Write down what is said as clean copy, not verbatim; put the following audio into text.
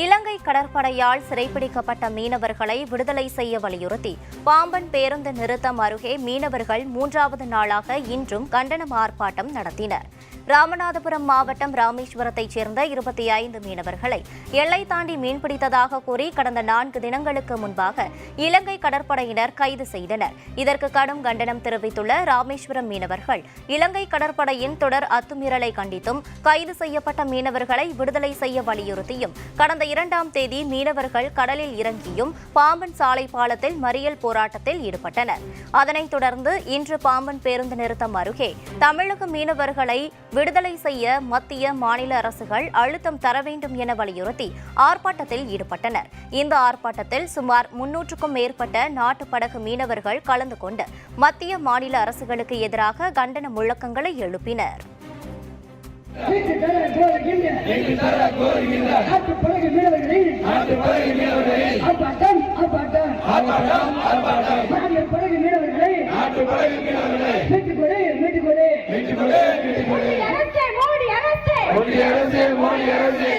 இலங்கை கடற்படையால் சிறைப்பிடிக்கப்பட்ட மீனவர்களை விடுதலை செய்ய வலியுறுத்தி பாம்பன் பேருந்து நிறுத்தம் அருகே மீனவர்கள் 3வது நாளாக இன்றும் கண்டன ஆர்ப்பாட்டம் நடத்தினர். ராமநாதபுரம் மாவட்டம் ராமேஸ்வரத்தைச் சேர்ந்த 25 மீனவர்களை எல்லை தாண்டி மீன்பிடித்ததாக கூறி கடந்த 4 தினங்களுக்கு முன்பாக இலங்கை கடற்படையினர் கைது செய்தனர். இதற்கு கடும் கண்டனம் தெரிவித்துள்ள ராமேஸ்வரம் மீனவர்கள் இலங்கை கடற்படையின் தொடர் அத்துமீறலை கண்டித்தும் கைது செய்யப்பட்ட மீனவர்களை விடுதலை செய்ய வலியுறுத்தியும் கடந்த 2ஆம் தேதி மீனவர்கள் கடலில் இறங்கியும் பாம்பன் சாலை பாலத்தில் மறியல் போராட்டத்தில் ஈடுபட்டனர். அதனைத் தொடர்ந்து இன்று பாம்பன் பேருந்து நிறுத்தம் அருகே தமிழக மீனவர்களை விடுதலை செய்ய மத்திய மாநில அரசுகள் அழுத்தம் தர வேண்டும் என வலியுறுத்தி ஆர்ப்பாட்டத்தில் ஈடுபட்டனர். இந்த ஆர்ப்பாட்டத்தில் சுமார் 300க்கும் மேற்பட்ட நாட்டு படகு மீனவர்கள் கலந்து கொண்டு மத்திய மாநில அரசுகளுக்கு எதிராக கண்டன முழக்கங்களை எழுப்பினர். மோடி அரசே